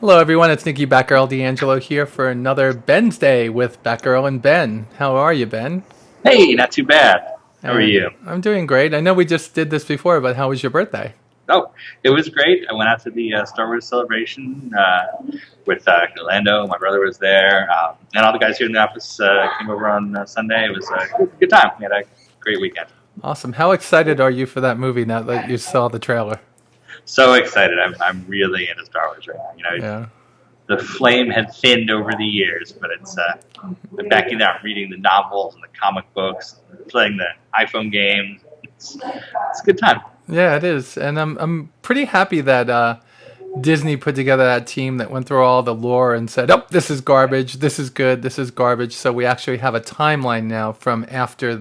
Hello, everyone. It's Nikki Batgirl D'Angelo here for another Bensday with Batgirl and Ben. How are you, Ben? Hey, not too bad. How are And you? I'm doing great. I know we just did this before, but how was your birthday? Oh, it was great. I went out to the Star Wars celebration with Orlando. My brother was there, and all the guys here in the office came over on Sunday. It was a good time. We had a great weekend. Awesome. How excited are you for that movie now that you saw the trailer? So excited! I'm really into Star Wars right now. Yeah. The flame had thinned over the years, but it's I'm backing out, reading the novels and the comic books, playing the iPhone games. It's a good time. Yeah, it is. And I'm pretty happy that Disney put together that team that went through all the lore and said, "Oh, this is garbage. This is good. This is garbage." So we actually have a timeline now from after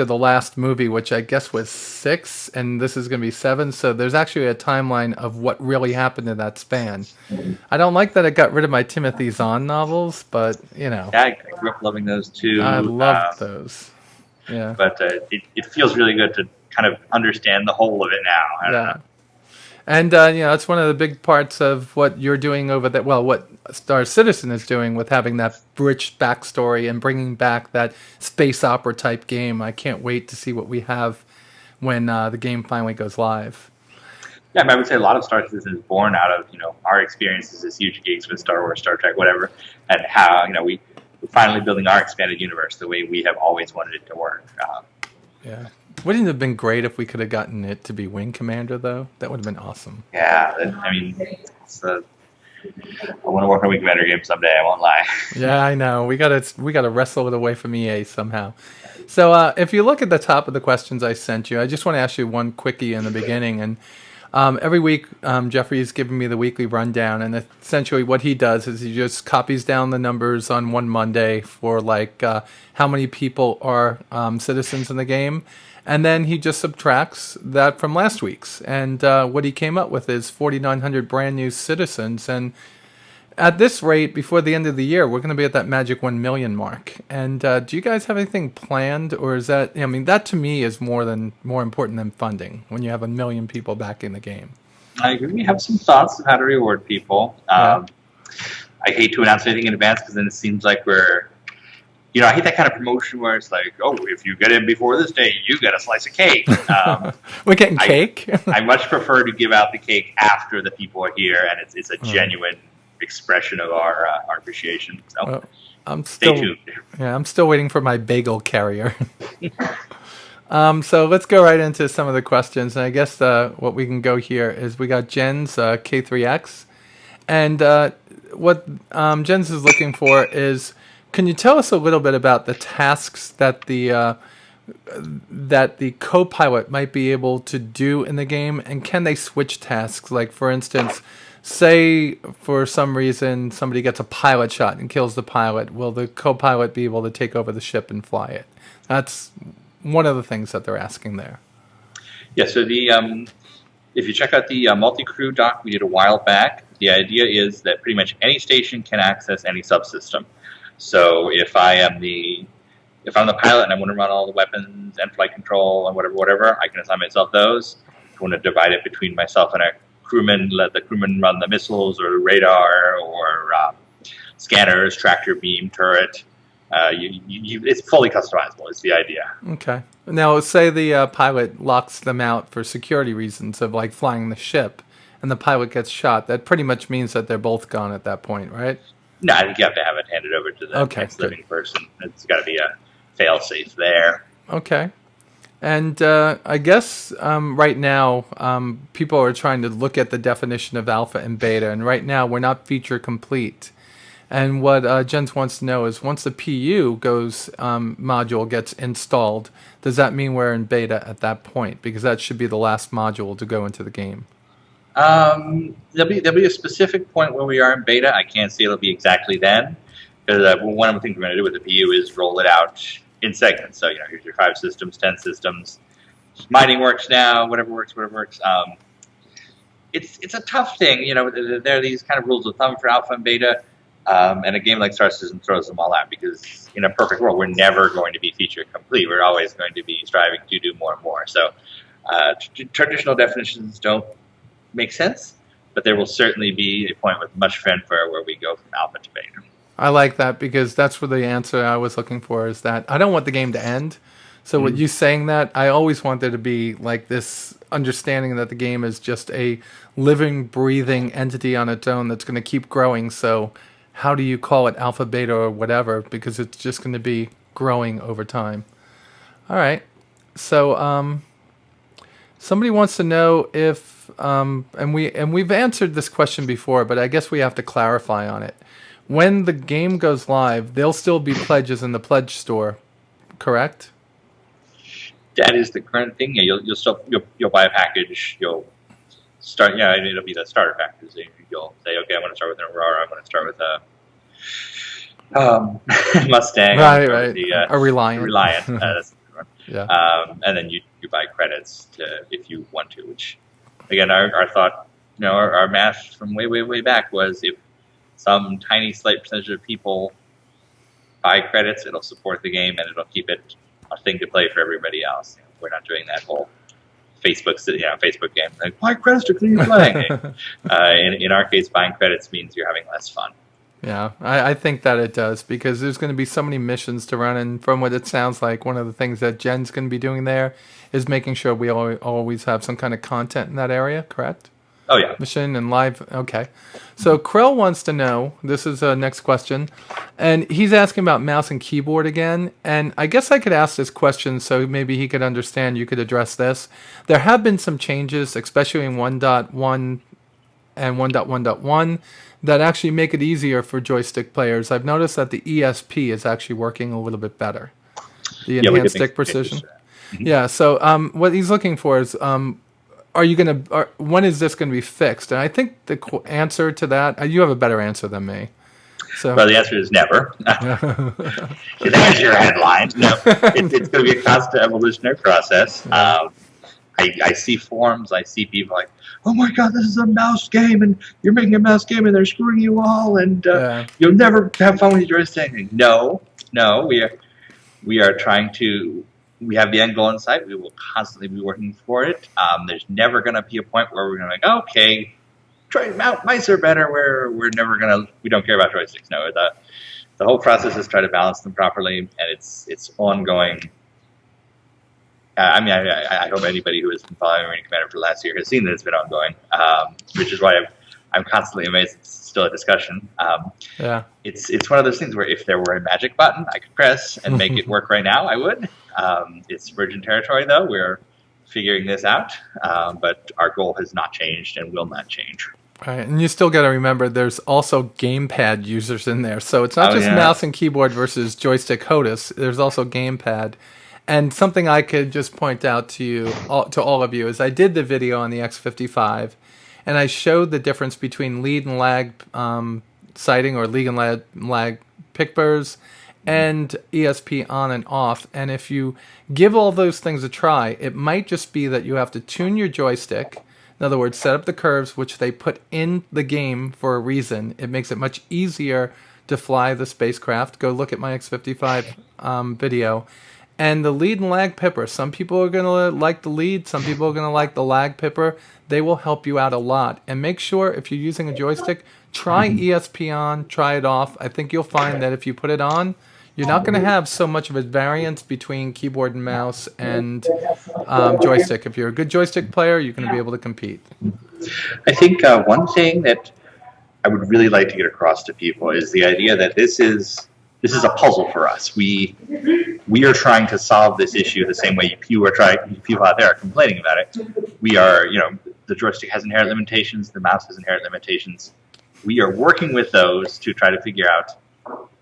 the last movie, which I guess was 6, and this is going to be 7. So there's actually a timeline of what really happened in that span. I don't like that it got rid of my Timothy Zahn novels, but Yeah, I grew up loving those too. I loved those. Yeah. But it feels really good to kind of understand the whole of it now. I don't know. And that's one of the big parts of what you're doing over there. Well, what Star Citizen is doing with having that rich backstory and bringing back that space opera type game. I can't wait to see what we have when the game finally goes live. Yeah, I would say a lot of Star Citizen is born out of our experiences as huge geeks with Star Wars, Star Trek, whatever, and how we're finally building our expanded universe the way we have always wanted it to work. Yeah. Wouldn't it have been great if we could have gotten it to be Wing Commander, though? That would have been awesome. Yeah, I mean, I want to work on a Wing Commander game someday. I won't lie. Yeah, I know. We gotta wrestle it away from EA somehow. So if you look at the top of the questions I sent you, I just want to ask you one quickie in the beginning. And every week, Jeffrey's giving me the weekly rundown, and essentially what he does is he just copies down the numbers on one Monday for how many people are citizens in the game. And then he just subtracts that from last week's. And what he came up with is 4,900 brand new citizens. And at this rate, before the end of the year, we're going to be at that magic 1 million mark. And do you guys have anything planned? Or is that, that to me is more important than funding when you have 1 million people backing the game. I agree. We have some thoughts of how to reward people. Yeah. I hate to announce anything in advance because then it seems like we're... I hate that kind of promotion where it's like, oh, if you get in before this day, you get a slice of cake. We're getting cake? I much prefer to give out the cake after the people are here, and it's a genuine expression of our appreciation. So stay tuned. Yeah, I'm still waiting for my bagel carrier. So let's go right into some of the questions. And I guess what we can go here is we got Jen's K3X. And what Jen's is looking for is... Can you tell us a little bit about the tasks that the copilot might be able to do in the game, and can they switch tasks? Like, for instance, say for some reason somebody gets a pilot shot and kills the pilot, will the copilot be able to take over the ship and fly it? That's one of the things that they're asking there. Yeah, so if you check out the multi-crew doc we did a while back, the idea is that pretty much any station can access any subsystem. So if I'm the pilot and I want to run all the weapons and flight control and whatever, I can assign myself those. If I want to divide it between myself and a crewman, let the crewman run the missiles or radar or scanners, tractor beam, turret. It's fully customizable is the idea. Okay. Now, say the pilot locks them out for security reasons of flying the ship, and the pilot gets shot. That pretty much means that they're both gone at that point, right? No, I think you have to have it handed over to the next living person. It's got to be a fail-safe there. Okay. And I guess right now people are trying to look at the definition of alpha and beta, and right now we're not feature complete. And what Jens wants to know is once the PU module gets installed, does that mean we're in beta at that point? Because that should be the last module to go into the game. There'll be a specific point where we are in beta. I can't say it'll be exactly then, because one of the things we're going to do with the PU is roll it out in segments. So here's your 5 systems, 10 systems. Mining works now. Whatever works. It's a tough thing. There are these kind of rules of thumb for alpha and beta, and a game like Star Citizen throws them all out because in a perfect world we're never going to be feature complete. We're always going to be striving to do more and more. So traditional definitions don't make sense. but there will certainly be a point with much fanfare where we go from alpha to beta. I like that because that's where the answer I was looking for is that I don't want the game to end. So with you saying that, I always want there to be like this understanding that the game is just a living, breathing entity on its own that's going to keep growing. So how do you call it alpha, beta, or whatever? Because it's just going to be growing over time. All right. So somebody wants to know if, and we've answered this question before, but I guess we have to clarify on it. When the game goes live, there'll still be pledges in the pledge store, correct? That is the current thing. Yeah, you'll buy a package. You'll start. Yeah, it'll be the starter package. You'll say, okay, I'm going to start with an Aurora. I'm going to start with a Mustang. Right. A Reliant. Reliant. That's the one. Yeah. And then you buy credits if you want to. Which, again, our thought, our math from way back was if some tiny slight percentage of people buy credits, it'll support the game and it'll keep it a thing to play for everybody else. We're not doing that whole Facebook game. Like, buy credits to continue playing. In our case, buying credits means you're having less fun. Yeah, I think that it does because there's going to be so many missions to run, and from what it sounds like, one of the things that Jen's going to be doing there is making sure we always have some kind of content in that area, correct? Oh, yeah. Mission and live. Okay. So Krell wants to know, this is the next question, and he's asking about mouse and keyboard again. And I guess I could ask this question so maybe he could understand, you could address this. There have been some changes, especially in 1.1 and 1.1.1, that actually make it easier for joystick players. I've noticed that the ESP is actually working a little bit better. The enhanced stick precision. Mm-hmm. Yeah, so what he's looking for is... when is this going to be fixed? And I think the answer to that, you have a better answer than me. So, well, the answer is never. There's your headline. No, it's going to be a constant evolutionary process. I see forums, I see people like, oh my God, this is a mouse game, and you're making a mouse game, and they're screwing you all, and you'll never have fun with your joystick. No, we are trying to. We have the end goal in sight. We will constantly be working for it. There's never going to be a point where we're going to be like, okay, mice are better. We don't care about joysticks. No, the whole process is try to balance them properly, and it's ongoing. I hope anybody who has been following Marine Commander for the last year has seen that it's been ongoing, which is why I'm constantly amazed it's still a discussion. It's one of those things where if there were a magic button I could press and make it work right now, I would. It's virgin territory, though. We're figuring this out, but our goal has not changed and will not change. Right, and you still got to remember there's also Gamepad users in there. So it's not just mouse and keyboard versus joystick HOTAS. There's also Gamepad. And something I could just point out to all of you is I did the video on the X55, and I showed the difference between lead and lag sighting or lead and lag pickburs and ESP on and off. And if you give all those things a try, it might just be that you have to tune your joystick. In other words, set up the curves, which they put in the game for a reason. It makes it much easier to fly the spacecraft. Go look at my X55 video. And the lead and lag pipper, some people are going to like the lead, some people are going to like the lag pipper. They will help you out a lot. And make sure if you're using a joystick, try ESP on, try it off. I think you'll find that if you put it on, you're not going to have so much of a variance between keyboard and mouse and joystick. If you're a good joystick player, you're going to be able to compete. I think one thing that I would really like to get across to people is the idea that this is a puzzle for us. We are trying to solve this issue the same way people out there are complaining about it. We are, the joystick has inherent limitations, the mouse has inherent limitations. We are working with those to try to figure out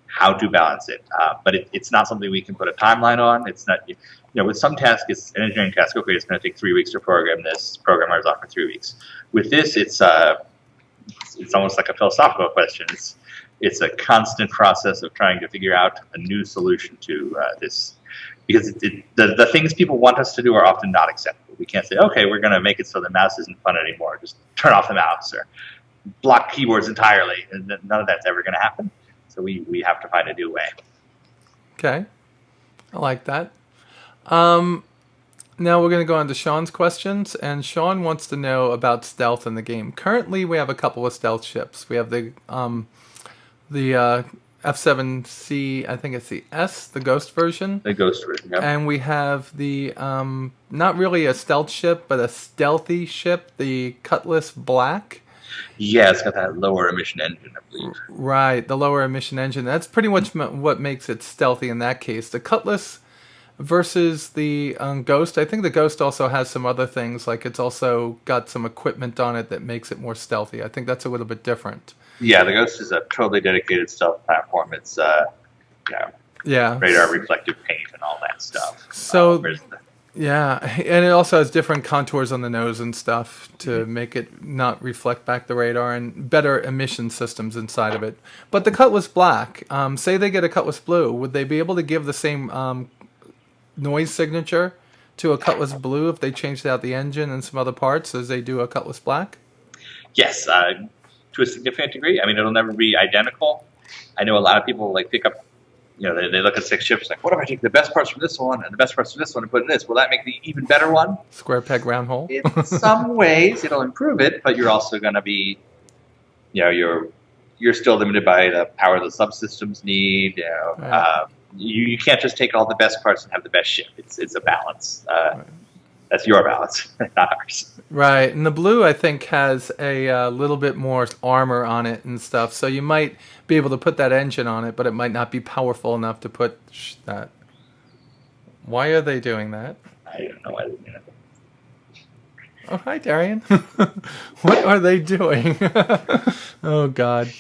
how to balance it. But it's not something we can put a timeline on. It's not, with some tasks, it's an engineering task. Okay, it's going to take 3 weeks to program this. Programmer's off for 3 weeks. With this, it's almost like a philosophical question. It's a constant process of trying to figure out a new solution to this. Because the things people want us to do are often not acceptable. We can't say, okay, we're going to make it so the mouse isn't fun anymore. Just turn off the mouse or block keyboards entirely. And none of that's ever going to happen. So we have to find a new way. Okay. I like that. Now we're going to go on to Sean's questions, and Sean wants to know about stealth in the game. Currently, we have a couple of stealth ships. We have the F7C, I think it's the S, the Ghost version. The Ghost version, yep. And we have the, not really a stealth ship, but a stealthy ship, the Cutlass Black. Yeah, it's got that lower emission engine, I believe. Right, the lower emission engine. That's pretty much what makes it stealthy in that case. The Cutlass versus the Ghost. I think the Ghost also has some other things, like it's also got some equipment on it that makes it more stealthy. I think that's a little bit different. Yeah, the Ghost is a totally dedicated stealth platform. It's radar reflective paint and all that stuff. So yeah, and it also has different contours on the nose and stuff to make it not reflect back the radar, and better emission systems inside of it. But the Cutlass Black, say they get a Cutlass Blue, would they be able to give the same noise signature to a Cutlass Blue if they changed out the engine and some other parts as they do a Cutlass Black? Yes, to a significant degree. I mean, it'll never be identical. I know a lot of people pick up, they look at 6 ships like, what if I take the best parts from this one and the best parts from this one and put in this? Will that make the even better one? Square peg, round hole. In some ways, it'll improve it, but you're also going to be, you're still limited by the power the subsystems need. Right. You can't just take all the best parts and have the best ship. It's a balance. Right. That's your balance, not ours. Right, and the Blue, I think, has a little bit more armor on it and stuff, so you might be able to put that engine on it, but it might not be powerful enough to put that. Why are they doing that? I don't know why they're doing it. Oh, hi, Darian. What are they doing? Oh, God.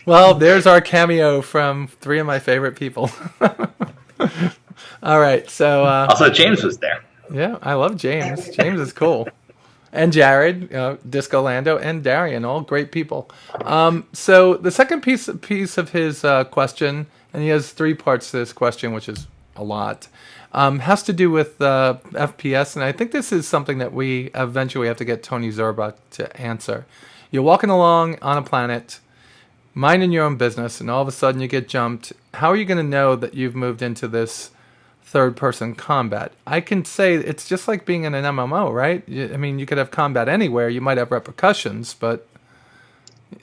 Well, there's our cameo from 3 of my favorite people. All right, so... also, James was there. Yeah, I love James. James is cool. And Jared, Disco Lando, and Darian, all great people. So the second piece of his question, and he has 3 parts to this question, which is a lot, has to do with FPS, and I think this is something that we eventually have to get Tony Zerba to answer. You're walking along on a planet, minding your own business, and all of a sudden you get jumped. How are you going to know that you've moved into this third-person combat? I can say it's just like being in an MMO, right? I mean, you could have combat anywhere. You might have repercussions, but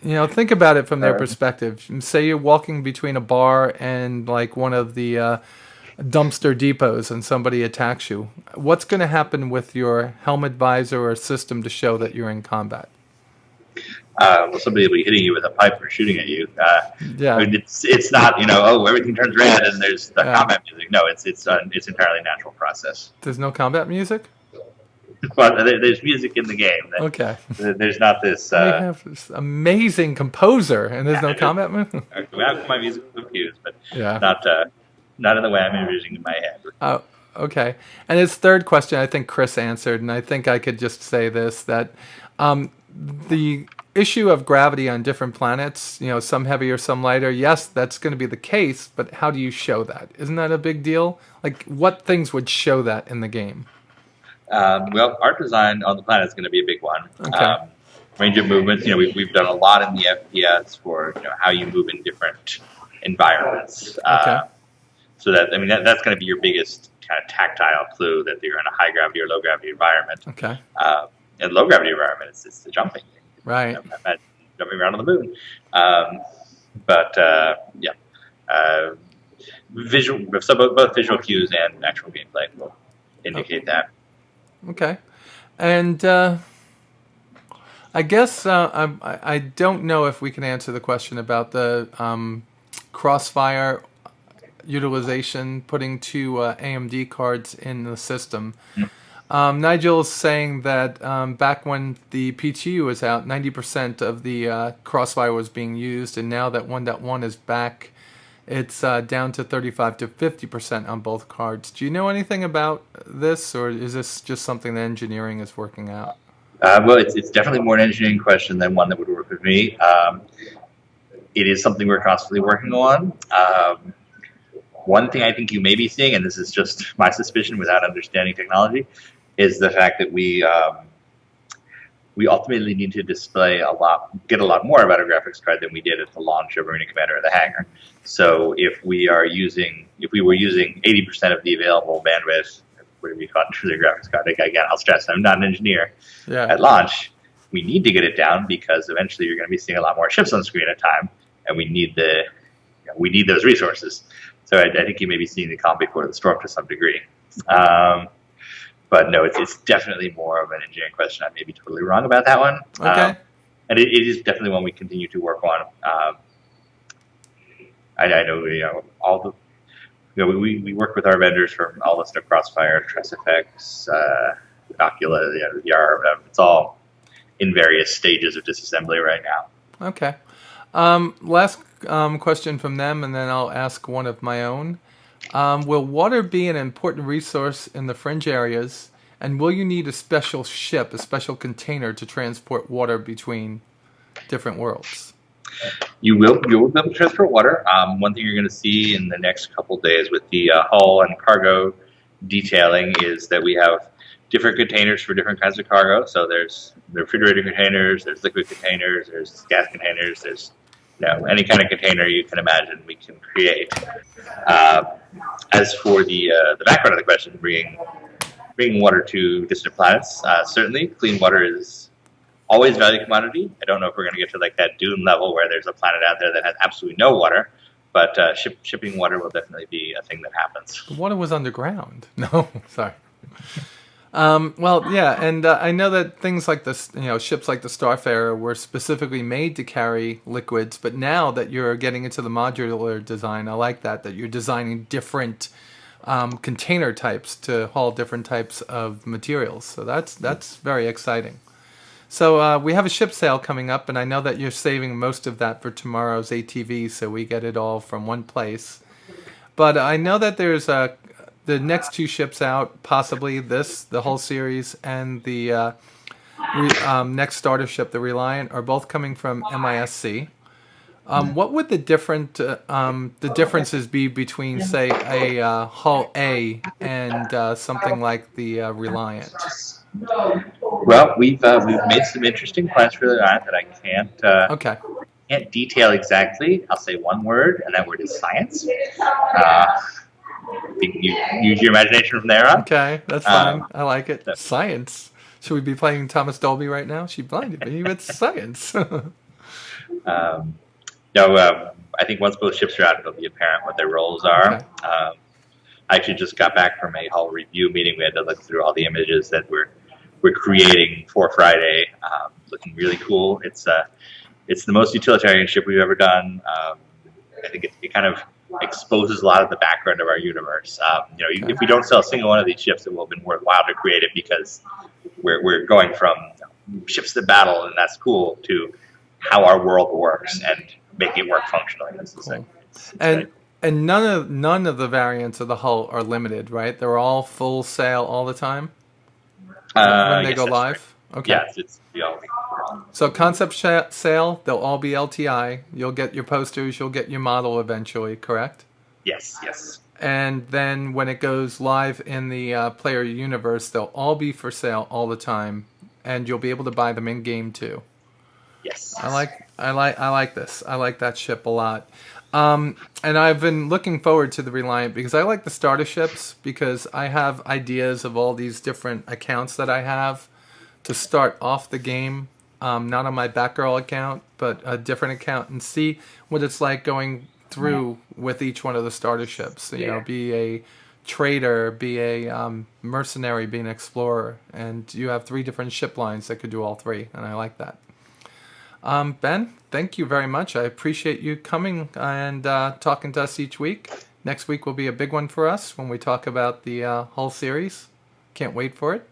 think about it from their perspective. Say you're walking between a bar and one of the dumpster depots, and somebody attacks you. What's going to happen with your helmet visor or system to show that you're in combat? Somebody will be hitting you with a pipe or shooting at you. Yeah, I mean, it's not everything turns red and there's the combat music. No, it's entirely a natural process. There's no combat music. Well, there's music in the game. Okay. There's not this. We have this amazing composer, and there's no combat music. We have my music confused, but yeah, not in the way I'm envisioning in my head. Oh, okay. And his third question, I think Chris answered, and I think I could just say this, that the issue of gravity on different planets, some heavier, some lighter, yes, that's going to be the case, but how do you show that? Isn't that a big deal? What things would show that in the game? Well, art design on the planet is going to be a big one. Okay. Range of movements, we've done a lot in the FPS for how you move in different environments. Okay. So that's going to be your biggest kind of tactile clue that you're in a high gravity or low gravity environment. Okay. In low gravity environment, it's the jumping. Right. I'm jumping around on the moon. Visual. So both visual cues and actual gameplay will indicate that. Okay. And I guess I don't know if we can answer the question about the Crossfire utilization, putting 2 AMD cards in the system. Nigel's saying that back when the PTU was out, 90% of the Crossfire was being used, and now that 1.1 is back, it's down to 35 to 50% on both cards. Do you know anything about this, or is this just something that engineering is working out? Well, it's definitely more an engineering question than one that would work with me. It is something we're constantly working on. One thing I think you may be seeing, and this is just my suspicion without understanding technology, is the fact that we ultimately need to get a lot more out of a graphics card than we did at the launch of Marina Commander or the Hangar. So if we were using 80% of the available bandwidth whatever you call it, through the graphics card. Again, I'll stress, I'm not an engineer. Yeah. At launch, we need to get it down because eventually you're going to be seeing a lot more ships on screen at a time, and we need those resources. So I think you may be seeing the calm before the storm to some degree. But no, it's definitely more of an engineering question. I may be totally wrong about that one. Okay. And it is definitely one we continue to work on. I know, all the, we work with our vendors from all the stuff, Crossfire, TressFX, Oculus, VR. It's all in various stages of disassembly right now. Okay. Last question from them, and then I'll ask one of my own. Will water be an important resource in the fringe areas, and will you need a special ship, a special container to transport water between different worlds? You will be able to transport water. One thing you're going to see in the next couple days with the hull and cargo detailing is that we have different containers for different kinds of cargo. So there's refrigerator containers, there's liquid containers, there's gas containers, there's any kind of container you can imagine we can create. As for the background of the question, bringing water to distant planets, certainly clean water is always a value commodity. I don't know if we're going to get to like that Dune level where there's a planet out there that has absolutely no water, but shipping water will definitely be a thing that happens. The water was underground. No, sorry. Well, yeah, and I know that things like this, ships like the Starfarer were specifically made to carry liquids, but now that you're getting into the modular design, I like that you're designing different container types to haul different types of materials. So that's very exciting. So we have a ship sale coming up, and I know that you're saving most of that for tomorrow's ATV, so we get it all from one place. But I know that there's the next two ships out, possibly the whole series, and the next starter ship, the Reliant, are both coming from MISC. What would the differences be between, say, a hull A and something like the Reliant? Well, we've made some interesting plans for the Reliant that I can't detail exactly. I'll say one word, and that word is science. You use your imagination from there on. Okay, that's fine. I like it. Science. Should we be playing Thomas Dolby right now? She blinded me with science. I think once both ships are out, it'll be apparent what their roles are. Okay. I actually just got back from a hull review meeting. We had to look through all the images that we're creating for Friday. Looking really cool. It's the most utilitarian ship we've ever done. I think it kind of exposes a lot of the background of our universe. If we don't sell a single one of these ships, it will have been worthwhile to create it because we're going from ships that battle, and that's cool, to how our world works and make it work functionally. Cool. And none of the variants of the hull are limited, right? They're all full sail all the time when they go live. Right. Okay. Yes, it's So concept sale, they'll all be LTI. You'll get your posters, you'll get your model eventually, correct? Yes. And then when it goes live in the player universe, they'll all be for sale all the time, and you'll be able to buy them in game too. Yes. I like this. I like that ship a lot. And I've been looking forward to the Reliant because I like the starter ships because I have ideas of all these different accounts that I have to start off the game, not on my Batgirl account, but a different account, and see what it's like going through with each one of the starter ships. Be a trader, be a mercenary, be an explorer, and you have 3 different ship lines that could do all 3, and I like that. Ben, thank you very much. I appreciate you coming and talking to us each week. Next week will be a big one for us when we talk about the whole series. Can't wait for it.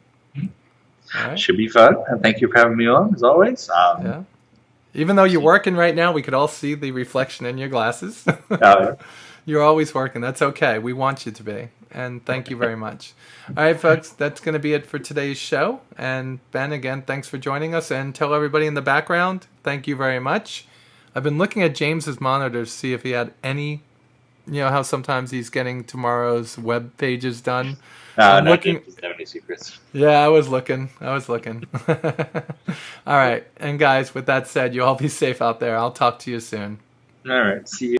All right. Should be fun. And thank you for having me on, as always. Yeah. Even though you're working right now, we could all see the reflection in your glasses. You're always working. That's okay. We want you to be. And thank you very much. All right, folks, that's going to be it for today's show. And Ben, again, thanks for joining us. And tell everybody in the background, thank you very much. I've been looking at James's monitor to see if he had any, how sometimes he's getting tomorrow's web pages done. No, James doesn't have any secrets. Yeah, I was looking. All right. And guys, with that said, you all be safe out there. I'll talk to you soon. All right. See you.